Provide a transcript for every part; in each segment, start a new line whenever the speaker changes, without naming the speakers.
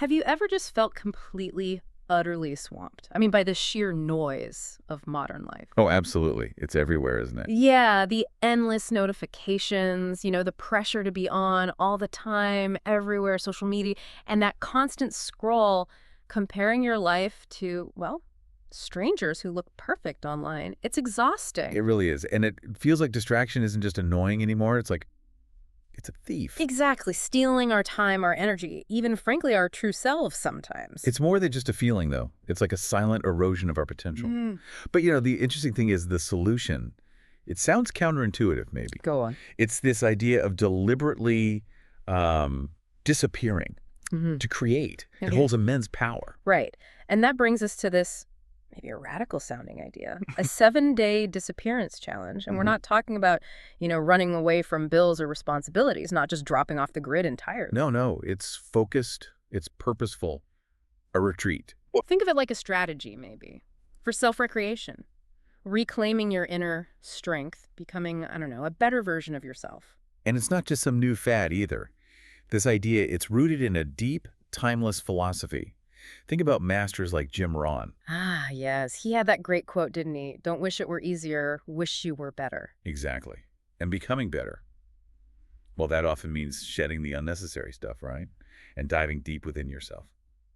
Have you ever just felt completely, utterly swamped? I mean, by the sheer noise of modern life.
Oh, absolutely. It's everywhere, isn't it?
Yeah, the endless notifications, the pressure to be on all the time, everywhere, social media, and that constant scroll comparing your life to, well, strangers who look perfect online. It's
It
exhausting.
really is. And it feels like distraction isn't just annoying anymore. It's like, it's a thief.
Exactly, stealing our time, our energy, even frankly, our true selves sometimes.
It's more than just a feeling, though. It's like a silent erosion of our potential.
Mm.
But, the interesting thing is the solution. It sounds counterintuitive, maybe.
Go on.
It's this idea of deliberately disappearing
Hmm.
to create. It
Okay.
holds immense power.
Right. And that brings us to this maybe a radical sounding idea, a 7-day disappearance challenge. And we're
Mhm.
not talking about, running away from bills or responsibilities, not just dropping off the grid entirely.
No, no. It's focused. It's purposeful. A retreat.
Think of it like a strategy, maybe, for self-recreation, reclaiming your inner strength, becoming, I don't know, a better version of yourself.
And it's not just some new fad either. This idea, it's rooted in a deep, timeless philosophy. Think about masters like Jim Rohn.
Ah, yes. He had that great quote, didn't he? Don't wish it were easier, wish you were better.
Exactly. And becoming better. Well, that often means shedding the unnecessary stuff, right? And diving deep within yourself.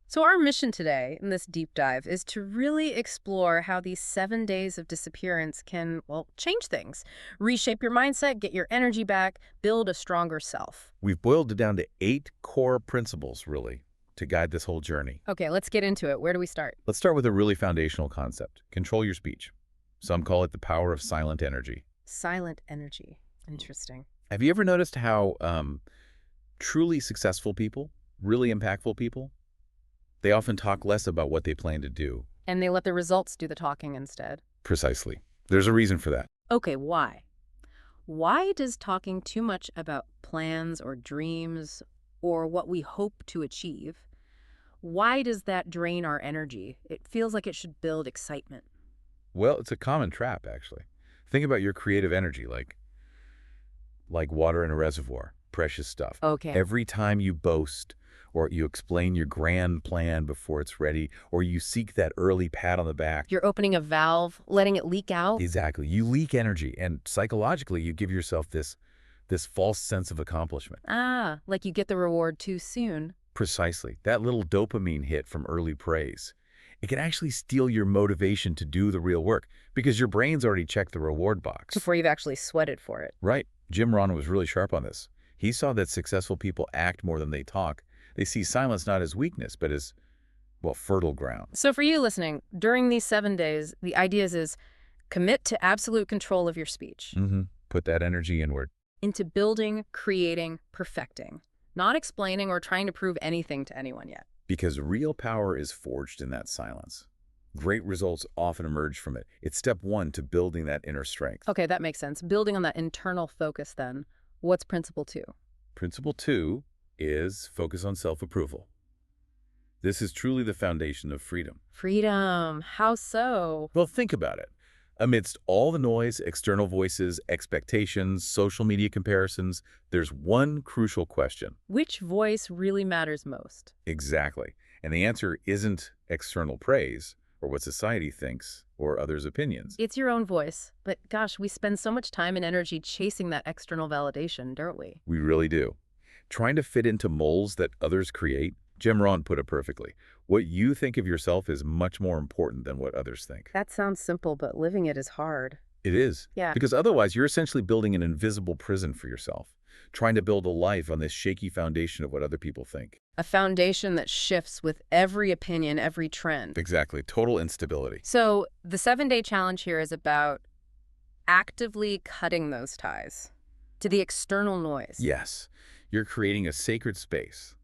So our mission today in this deep dive is to really explore how these 7 days of disappearance can, well, change things, reshape your mindset, get your energy back, build a stronger self.
We've boiled it down to 8 core principles, really, to guide this whole journey.
Okay, let's get into it. Where do we start?
Let's start with a really foundational concept. Control your speech. Some call it the power of silent energy.
Silent energy. Interesting.
Have you ever noticed how truly successful people, really impactful people, they often talk less about what they plan to do?
And they let the results do the talking instead.
Precisely. There's a reason for that.
Okay, why? Why does talking too much about plans or dreams or what we hope to achieve, why does that drain our energy? It feels like it should build excitement.
Well, it's a common trap, actually. Think about your creative energy, like water in a reservoir, precious stuff.
Okay.
Every time you boast or you explain your grand plan before it's ready, or you seek that early pat on the back,
You're opening a valve, letting it leak out.
exactly, you leak energy, and psychologically you give yourself this false sense of accomplishment.
Ah, like you get the reward too soon.
Precisely. That little dopamine hit from early praise. It can actually steal your motivation to do the real work because your brain's already checked the reward box.
Before you've actually sweated for it.
Right. Jim Rohn was really sharp on this. He saw that successful people act more than they talk. They see silence not as weakness, but as, well, fertile ground.
So for you listening, during these 7 days, the idea is commit to absolute control of your speech,
Put that energy inward.
into building, creating, perfecting, not explaining or trying to prove anything to anyone yet.
Because real power is forged in that silence. Great results often emerge from it. It's step 1 to building that inner strength.
Okay, that makes sense. Building on that internal focus then, what's principle 2?
Principle 2 is focus on self-approval. This is truly the foundation of freedom.
Freedom. How so?
Well, think about it. Amidst all the noise, external voices, expectations, social media comparisons, there's one crucial question.
Which voice really matters most?
Exactly. And the answer isn't external praise or what society thinks or others' opinions.
It's your own voice. But gosh, we spend so much time and energy chasing that external validation, don't we?
We really do. Trying to fit into molds that others create. Jim Rohn put it perfectly. What you think of yourself is much more important than what others think.
That sounds simple, but living it is hard.
It is.
Yeah.
Because otherwise, you're essentially building an invisible prison for yourself, trying to build a life on this shaky foundation of what other people think.
A foundation that shifts with every opinion, every trend.
Exactly. Total instability.
So the 7-day challenge here is about actively cutting those ties to the external noise.
Yes. You're creating a sacred space,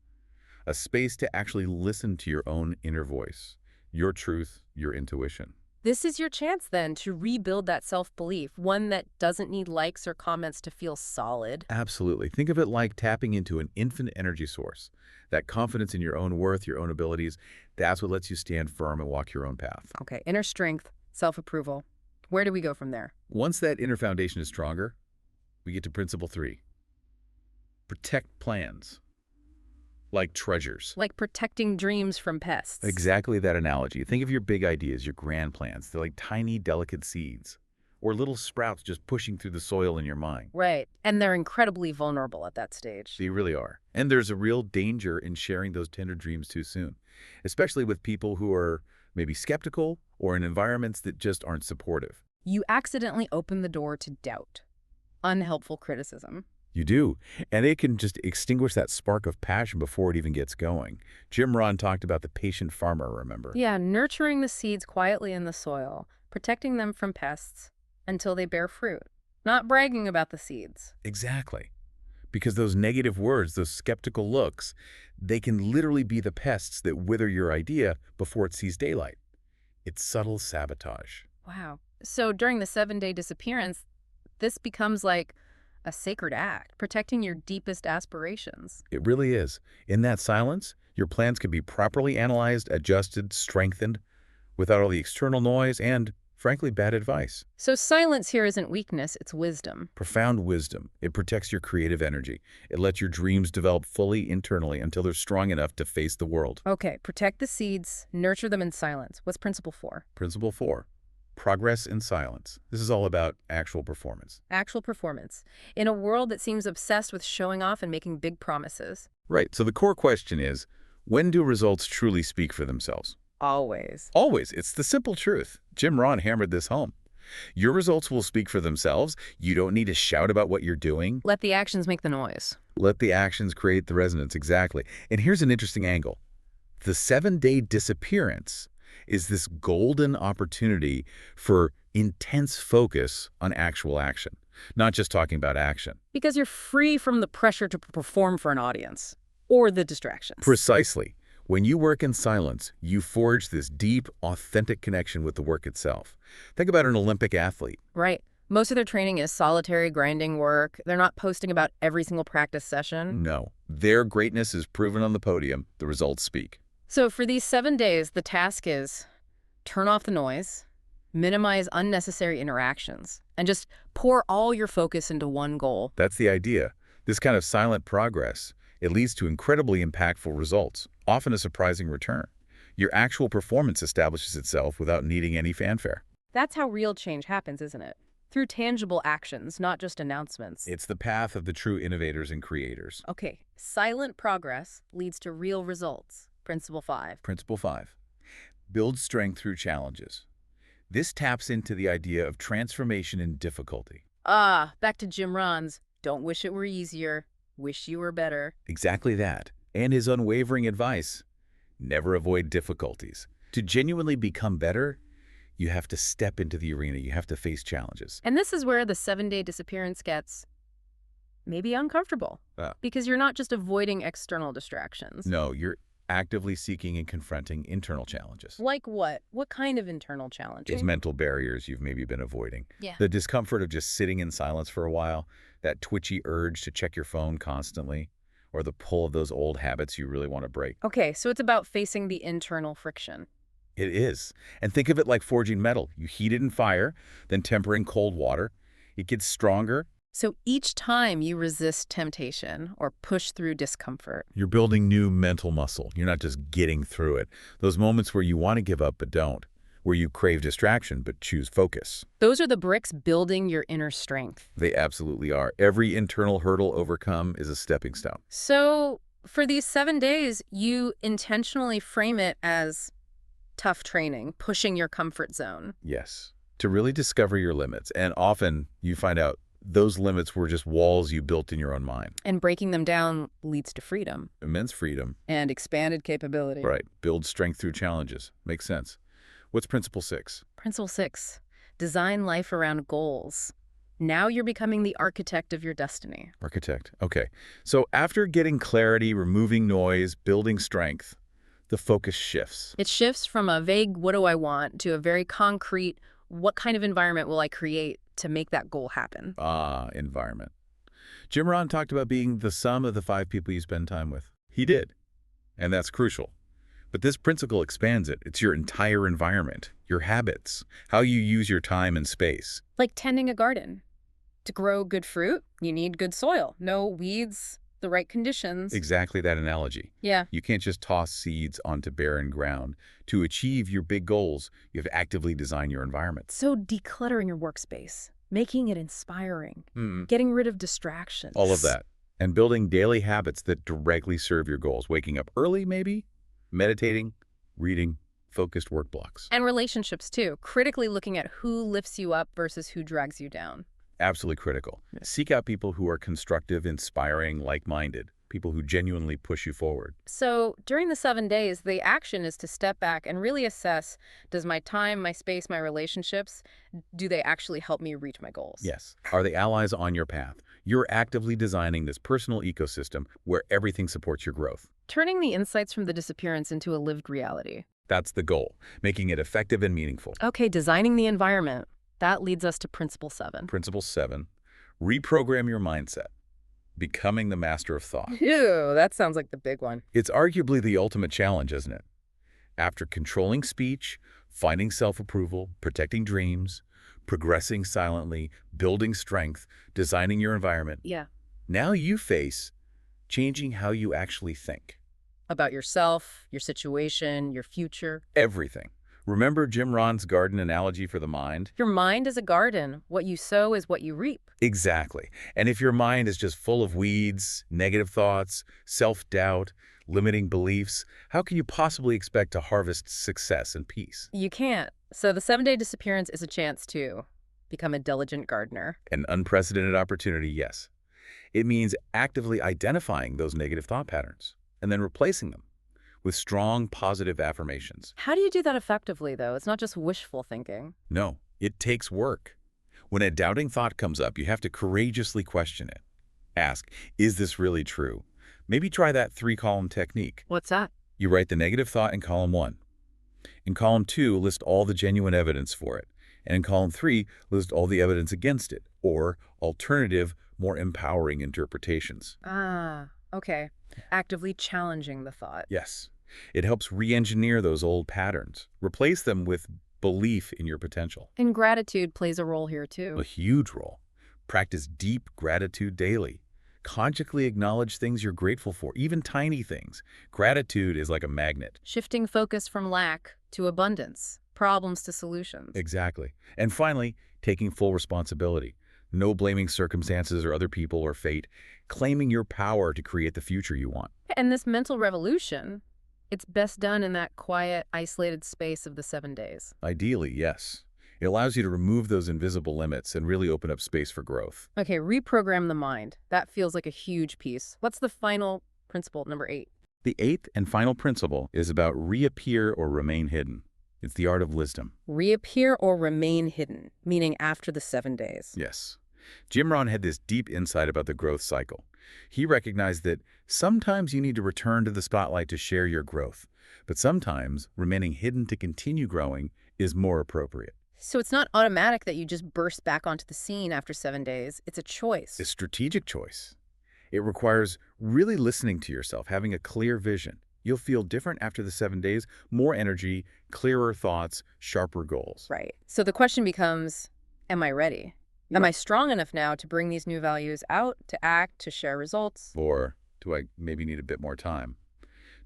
a space to actually listen to your own inner voice, your truth, your intuition.
This is your chance then to rebuild that self-belief, one that doesn't need likes or comments to feel solid.
Absolutely. Think of it like tapping into an infinite energy source. That confidence in your own worth, your own abilities, that's what lets you stand firm and walk your own path.
Okay, inner strength, self-approval. Where do we go from there?
Once that inner foundation is stronger, we get to principle 3. Protect plans. like treasures.
Like protecting dreams from pests.
Exactly that analogy. Think of your big ideas, your grand plans. They're like tiny, delicate seeds or little sprouts just pushing through the soil in your mind.
Right. And they're incredibly vulnerable at that stage.
They really are. And there's a real danger in sharing those tender dreams too soon, especially with people who are maybe skeptical or in environments that just aren't supportive.
You accidentally open the door to doubt, unhelpful criticism.
You do. And it can just extinguish that spark of passion before it even gets going. Jim Rohn talked about the patient farmer, remember?
Yeah, nurturing the seeds quietly in the soil, protecting them from pests until they bear fruit. Not bragging about the seeds.
Exactly. Because those negative words, those skeptical looks, they can literally be the pests that wither your idea before it sees daylight. It's subtle sabotage.
Wow. So during the 7-day disappearance, this becomes like a sacred act, protecting your deepest aspirations.
It really is. In that silence, your plans can be properly analyzed, adjusted, strengthened, without all the external noise and, frankly, bad advice.
So silence here isn't weakness, it's wisdom.
Profound wisdom. It protects your creative energy. It lets your dreams develop fully internally until they're strong enough to face the world.
Okay, protect the seeds, nurture them in silence. What's principle 4?
Principle 4. Progress in silence. This is all about actual performance.
Actual performance. In a world that seems obsessed with showing off and making big promises.
Right. So the core question is, when do results truly speak for themselves?
Always.
Always. It's the simple truth. Jim Rohn hammered this home. Your results will speak for themselves. You don't need to shout about what you're doing.
Let the actions make the noise.
Let the actions create the resonance. Exactly. And here's an interesting angle. The 7-day disappearance is this golden opportunity for intense focus on actual action, not just talking about action.
Because you're free from the pressure to perform for an audience or the distractions.
Precisely. When you work in silence, you forge this deep, authentic connection with the work itself. Think about an Olympic athlete.
Right. Most of their training is solitary grinding work. They're not posting about every single practice session.
No. Their greatness is proven on the podium. The results speak.
So for these 7 days, the task is turn off the noise, minimize unnecessary interactions, and just pour all your focus into one goal.
That's the idea. This kind of silent progress, it leads to incredibly impactful results, often a surprising return. Your actual performance establishes itself without needing any fanfare.
That's how real change happens, isn't it? Through tangible actions, not just announcements.
It's the path of the true innovators and creators.
Okay, silent progress leads to real results. Principle 5.
Principle 5. Build strength through challenges. This taps into the idea of transformation in difficulty.
Back to Jim Rohn's, don't wish it were easier, wish you were better.
Exactly that. And his unwavering advice, never avoid difficulties. To genuinely become better, you have to step into the arena. You have to face challenges.
And this is where the 7-day disappearance gets maybe uncomfortable. Because you're not just avoiding external distractions.
No, you're actively seeking and confronting internal challenges.
Like what? What kind of internal
Those
challenges?
mental barriers you've maybe been avoiding.
Yeah.
The discomfort of just sitting in silence for a while, that twitchy urge to check your phone constantly, or the pull of those old habits you really want to break.
Okay, so it's about facing the internal friction.
It is. And think of it like forging metal. You heat it in fire, then temper in cold water. It gets stronger.
So each time you resist temptation or push through discomfort,
You're building new mental muscle. You're not just getting through it. Those moments where you want to give up but don't, where you crave distraction but choose focus.
those are the bricks building your inner strength.
They absolutely are. Every internal hurdle overcome is a stepping stone.
So for these 7 days, you intentionally frame it as tough training, pushing your comfort zone.
Yes. To really discover your limits. And often you find out those limits were just walls you built in your own mind.
And breaking them down leads to freedom.
Immense freedom.
And expanded capability.
Right. Build strength through challenges. Makes sense. What's principle 6?
Principle 6, design life around goals. Now you're becoming the architect of your destiny.
Architect. Okay. So after getting clarity, removing noise, building strength, the focus shifts.
It shifts from a vague, what do I want, to a very concrete, what kind of environment will I create to make that goal happen?
Environment. Jim Rohn talked about being the sum of the 5 people you spend time with. He did. And that's crucial. But this principle expands it. It's your entire environment, your habits, how you use your time and space.
Like tending a garden. To grow good fruit, you need good soil. No weeds, the right conditions.
Exactly that analogy.
Yeah.
You can't just toss seeds onto barren ground. To achieve your big goals, you have to actively design your environment.
So decluttering your workspace, making it inspiring,
Mm,
getting rid of distractions.
all of that. And building daily habits that directly serve your goals. Waking up early, maybe? Meditating, reading, focused work blocks.
And relationships, too. Critically looking at who lifts you up versus who drags you down.
Absolutely critical.
Yeah.
Seek out people who are constructive, inspiring, like-minded, people who genuinely push you forward.
So during the 7 days, the action is to step back and really assess, does my time, my space, my relationships, do they actually help me reach my goals?
Yes. Are they allies on your path? You're actively designing this personal ecosystem where everything supports your growth.
Turning the insights from the disappearance into a lived reality.
That's the goal, making it effective and meaningful.
Okay, designing the environment. That leads us to Principle 7.
Principle 7, reprogram your mindset, becoming the master of thought.
Ew, that sounds like the big one.
It's arguably the ultimate challenge, isn't it? After controlling speech, finding self-approval, protecting dreams, progressing silently, building strength, designing your environment,
Yeah.
now you face changing how you actually think.
About yourself, your situation, your future.
Everything. Remember Jim Rohn's garden analogy for the mind?
Your mind is a garden. What you sow is what you reap.
Exactly. And if your mind is just full of weeds, negative thoughts, self-doubt, limiting beliefs, how can you possibly expect to harvest success and peace?
You can't. So the 7-day disappearance is a chance to become a diligent gardener.
An unprecedented opportunity, yes. It means actively identifying those negative thought patterns and then replacing them with strong, positive affirmations.
How do you do that effectively, though? It's not just wishful thinking.
No, it takes work. When a doubting thought comes up, you have to courageously question it. Ask, is this really true? Maybe try that 3-column technique.
What's that?
You write the negative thought in column 1. In column 2, list all the genuine evidence for it. And in column 3, list all the evidence against it, or alternative, more empowering interpretations.
Ah, okay. Actively challenging the thought.
Yes, it helps re-engineer those old patterns. Replace them with belief in your potential.
And gratitude plays a role here,
A
too.
huge role. Practice deep gratitude daily. Consciously acknowledge things you're grateful for, even tiny things. Gratitude is like a magnet.
Shifting focus from lack to abundance, problems to solutions.
Exactly. And finally, taking full responsibility. No blaming circumstances or other people or fate. Claiming your power to create the future you want.
And this mental revolution, it's best done in that quiet, isolated space of the 7 days.
Ideally, yes. It allows you to remove those invisible limits and really open up space for growth.
Okay, reprogram the mind. That feels like a huge piece. What's the final principle, number 8?
The 8th and final principle is about reappear or remain hidden. It's the art of wisdom.
Reappear or remain hidden, meaning after the 7 days.
Yes. Jim Rohn had this deep insight about the growth cycle. He recognized that sometimes you need to return to the spotlight to share your growth, but sometimes remaining hidden to continue growing is more appropriate.
So it's not automatic that you just burst back onto the scene after 7 days. It's a choice.
A strategic choice. It requires really listening to yourself, having a clear vision. You'll feel different after the 7 days, more energy, clearer thoughts, sharper goals.
Right. So the question becomes, am I ready? Am I strong enough now to bring these new values out, to act, to share results?
Or do I maybe need a bit more time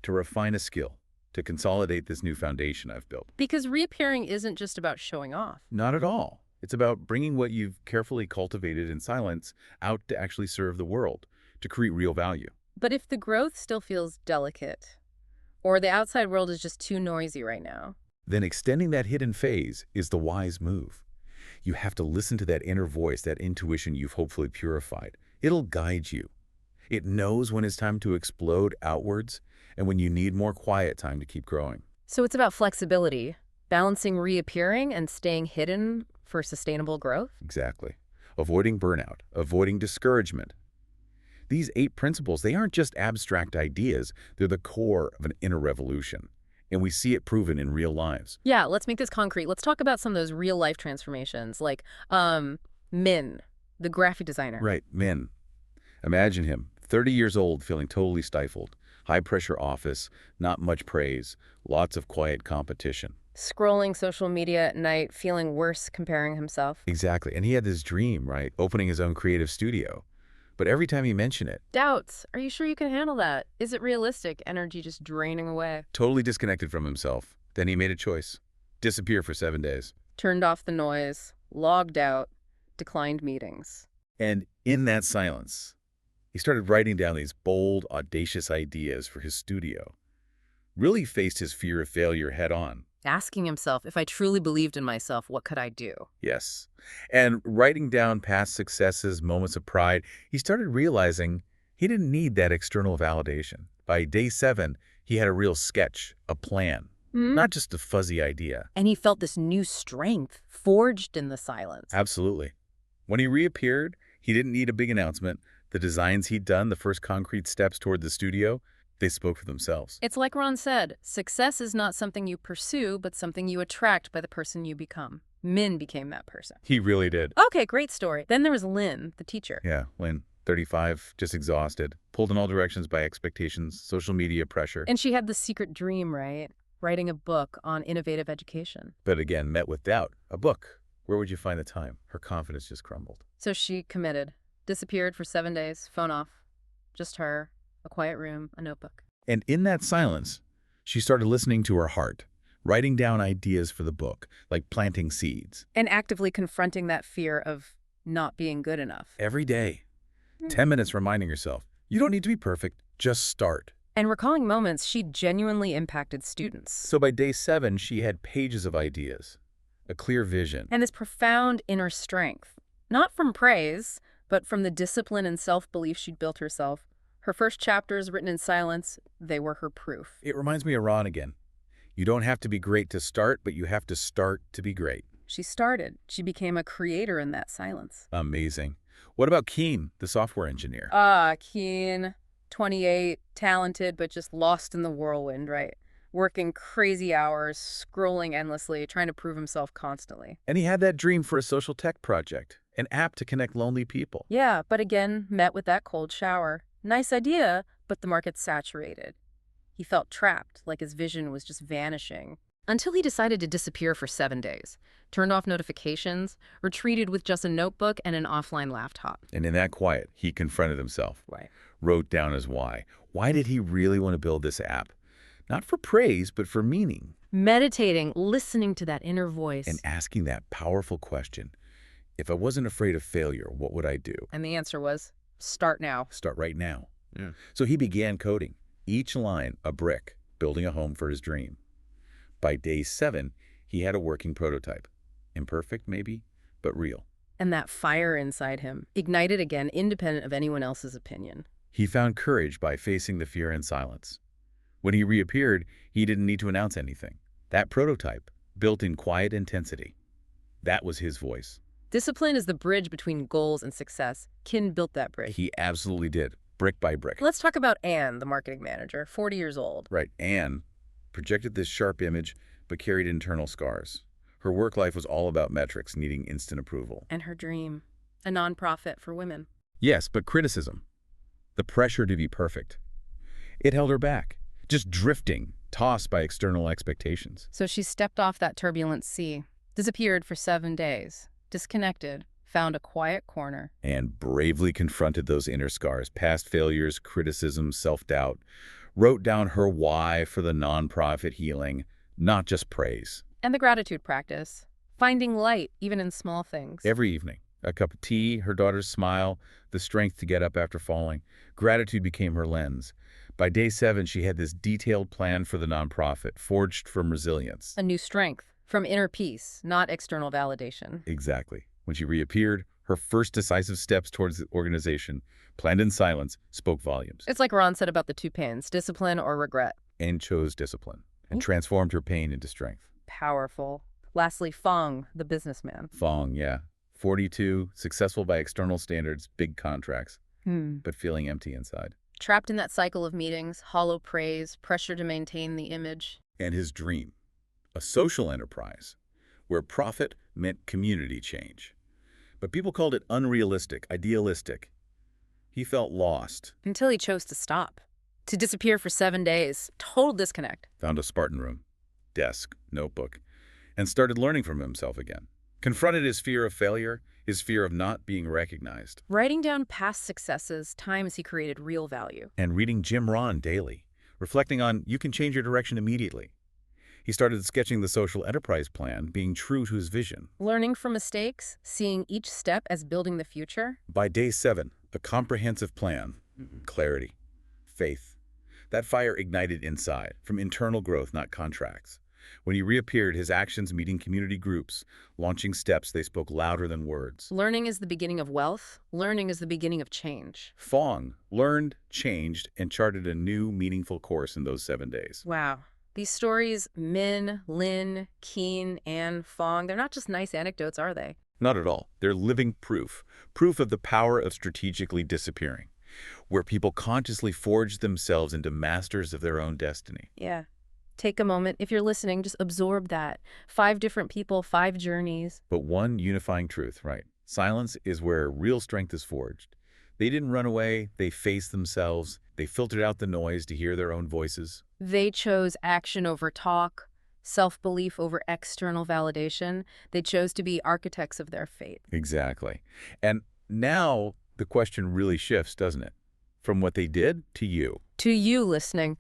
to refine a skill, to consolidate this new foundation I've built?
Because reappearing isn't just about showing off.
Not at all. It's about bringing what you've carefully cultivated in silence out to actually serve the world, to create real value.
But if the growth still feels delicate, or the outside world is just too noisy right now,
Then extending that hidden phase is the wise move. You have to listen to that inner voice, that intuition you've hopefully purified. It'll guide you. It knows when it's time to explode outwards and when you need more quiet time to keep growing.
so it's about flexibility, balancing reappearing and staying hidden for sustainable growth?
Exactly. Avoiding burnout, avoiding discouragement. These 8 principles, they aren't just abstract ideas. They're the core of an inner revolution. And we see it proven in real lives.
Yeah, let's make this concrete. Let's talk about some of those real-life transformations, like Min, the graphic designer.
Right, Min. Imagine him, 30 years old, feeling totally stifled. High-pressure office, not much praise, lots of quiet competition.
Scrolling social media at night, feeling worse comparing himself.
Exactly. And he had this dream, right? Opening his own creative studio. But every time he mentioned it,
Doubts. Are you sure you can handle that? Is it realistic? Energy just draining away.
totally disconnected from himself. Then he made a choice. Disappear for 7 days.
Turned off the noise, logged out, declined meetings.
And in that silence, he started writing down these bold, audacious ideas for his studio. Really faced his fear of failure head on.
Asking himself, if I truly believed in myself, what could I do?
Yes. And writing down past successes, moments of pride, he started realizing he didn't need that external validation. By day 7, he had a real sketch, a plan, not just a fuzzy idea.
And he felt this new strength forged in the silence.
Absolutely. When he reappeared, he didn't need a big announcement. The designs he'd done, the first concrete steps toward the studio, they spoke for themselves.
It's like Ron said, success is not something you pursue, but something you attract by the person you become. Min became that person.
He really did.
Okay, great story. Then there was Lynn, the teacher.
Yeah, Lynn, 35, just exhausted, pulled in all directions by expectations, social media pressure.
And she had the secret dream, right? Writing a book on innovative education.
But again, met with doubt. A book. Where would you find the time? Her confidence just crumbled.
So she committed. Disappeared for 7 days, phone off. Just her, a quiet room, a notebook.
And in that silence, she started listening to her heart, writing down ideas for the book, like planting seeds.
And actively confronting that fear of not being good enough.
Every day, 10 minutes reminding herself, you don't need to be perfect, just start.
And recalling moments she genuinely impacted students.
So by day 7, she had pages of ideas, a clear vision.
And this profound inner strength, not from praise, but from the discipline and self-belief she'd built herself. Her first chapters, written in silence, they were her proof.
It reminds me of Ron again. You don't have to be great to start, but you have to start to be great.
She started. She became a creator in that silence.
Amazing. What about Keen, the software engineer?
Keen, 28, talented, but just lost in the whirlwind, right? Working crazy hours, scrolling endlessly, trying to prove himself constantly.
And he had that dream for a social tech project, an app to connect lonely people.
Yeah, but again, met with that cold shower. Nice idea, but the market's saturated. He felt trapped, like his vision was just vanishing. Until he decided to disappear for 7 days. Turned off notifications, retreated with just a notebook and an offline laptop.
And in that quiet, he confronted himself.
Right.
Wrote down his why. Why did he really want to build this app? Not for praise, but for meaning.
Meditating, listening to that inner voice.
And asking that powerful question, if I wasn't afraid of failure, what would I do?
And the answer was, start now.
Start right now. Yeah. So he began coding, each line a brick, building a home for his dream. By day 7, he had a working prototype. Imperfect, maybe, but real.
And that fire inside him, ignited again, independent of anyone else's opinion.
He found courage by facing the fear in silence. When he reappeared, he didn't need to announce anything. That prototype, built in quiet intensity, that was his voice.
Discipline is the bridge between goals and success. Kin built that bridge.
He absolutely did, brick by brick.
Let's talk about Anne, the marketing manager, 40 years old.
Right, Anne projected this sharp image, but carried internal scars. Her work life was all about metrics, needing instant approval.
And her dream, a nonprofit for women.
Yes, but criticism, the pressure to be perfect, it held her back, just drifting, tossed by external expectations.
So she stepped off that turbulent sea, disappeared for 7 days, disconnected, found a quiet corner.
And bravely confronted those inner scars, past failures, criticism, self-doubt, wrote down her why for the nonprofit healing, not just praise.
And the gratitude practice, finding light even in small things.
Every evening, a cup of tea, her daughter's smile, the strength to get up after falling. Gratitude became her lens. By day 7, she had this detailed plan for the nonprofit, forged from resilience.
A new strength, from inner peace, not external validation.
Exactly. When she reappeared, her first decisive steps towards the organization, planned in silence, spoke volumes.
It's like Ron said about the 2 pans, discipline or regret.
And chose discipline, and transformed her pain into strength.
Powerful. Lastly, Fong, the businessman.
Fong, yeah. 42, successful by external standards, big contracts, but feeling empty inside.
Trapped in that cycle of meetings, hollow praise, pressure to maintain the image.
And his dream, a social enterprise, where profit meant community change. But people called it unrealistic, idealistic. He felt lost.
Until he chose to stop. To disappear for 7 days. Total disconnect.
Found a Spartan room, desk, notebook, and started learning from himself again. Confronted his fear of failure, his fear of not being recognized,
Writing down past successes, times he created real value.
and reading Jim Rohn daily, reflecting on you can change your direction immediately. He started sketching the social enterprise plan, being true to his vision.
Learning from mistakes, seeing each step as building the future.
By day 7, a comprehensive plan, clarity, faith. That fire ignited inside, from internal growth, not contracts. When he reappeared, his actions meeting community groups, launching steps they spoke louder than words.
Learning is the beginning of wealth. Learning is the beginning of change.
Fong learned, changed, and charted a new, meaningful course in those 7 days.
Wow. These stories, Min, Lin, Keen, and Fong, they're not just nice anecdotes, are they?
Not at all. They're living proof. Proof of the power of strategically disappearing, where people consciously forge themselves into masters of their own destiny.
Yeah. Take a moment. If you're listening, just absorb that. 5 different people, 5 journeys.
But one unifying truth, right? Silence is where real strength is forged. They didn't run away. They faced themselves. They filtered out the noise to hear their own voices.
They chose action over talk, self-belief over external validation. They chose to be architects of their fate.
Exactly. And now the question really shifts, doesn't it? From what they did to you.
To you listening,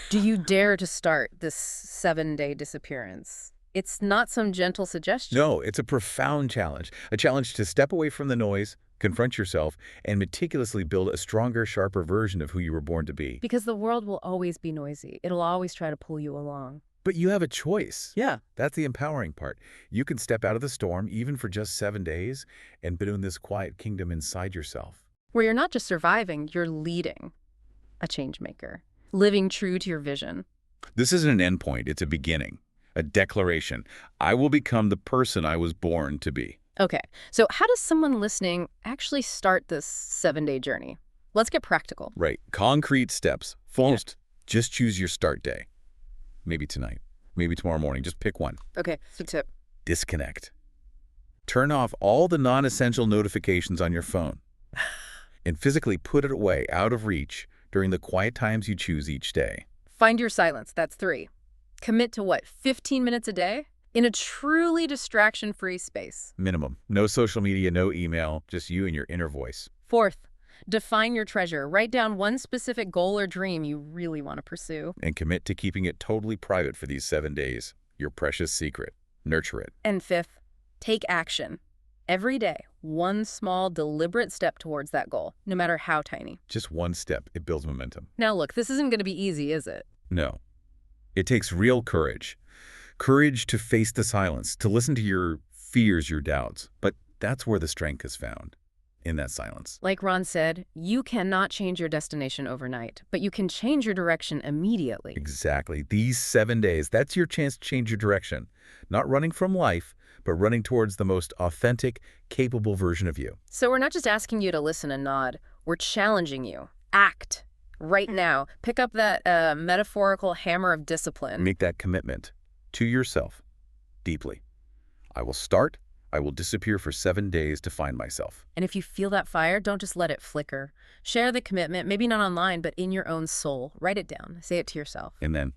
do you dare to start this 7-day disappearance? It's not some gentle suggestion.
No, it's a profound challenge. A challenge to step away from the noise, confront yourself, and meticulously build a stronger, sharper version of who you were born to be.
Because the world will always be noisy. It'll always try to pull you along.
But you have a choice.
Yeah.
That's the empowering part. You can step out of the storm, even for just 7 days, and build in this quiet kingdom inside yourself.
Where you're not just surviving, you're leading. A change maker. Living true to your vision.
This isn't an endpoint, it's a beginning. A declaration. I will become the person I was born to be.
Okay, so how does someone listening actually start this 7-day journey? Let's get practical.
Right. Concrete steps. First, just choose your start day. Maybe tonight. Maybe tomorrow morning. Just pick one.
Okay, so tip.
Disconnect. Turn off all the non-essential notifications on your phone and physically put it away, out of reach, during the quiet times you choose each day.
Find your silence. That's 3. Commit to what, 15 minutes a day? In a truly distraction-free space.
Minimum. No social media, no email, just you and your inner voice.
4th, define your treasure. Write down one specific goal or dream you really want to pursue.
And commit to keeping it totally private for these 7 days. Your precious secret. Nurture it.
And 5th, take action. Every day, one small, deliberate step towards that goal, no matter how tiny.
Just one step. It builds momentum.
Now look, this isn't going to be easy, is it?
No. It takes real courage. Courage to face the silence, to listen to your fears, your doubts. But that's where the strength is found, in that silence.
Like Ron said, you cannot change your destination overnight, but you can change your direction immediately.
Exactly. These 7 days, that's your chance to change your direction. Not running from life, but running towards the most authentic, capable version of you.
So we're not just asking you to listen and nod. We're challenging you. Act. Right now. Pick up that metaphorical hammer of discipline.
Make that commitment to yourself deeply. I will start. I will disappear for 7 days to find myself.
And if you feel that fire, don't just let it flicker. Share the commitment, maybe not online, but in your own soul. Write it down. Say it to yourself.
And then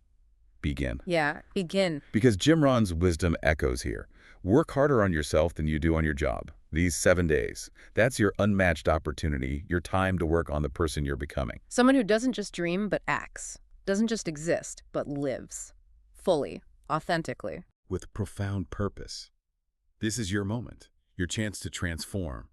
begin.
Yeah, begin.
Because Jim Rohn's wisdom echoes here. Work harder on yourself than you do on your job. These 7 days. That's your unmatched opportunity, your time to work on the person you're becoming.
Someone who doesn't just dream, but acts. Doesn't just exist, but lives. Fully. Authentically.
With profound purpose. This is your moment, your chance to transform,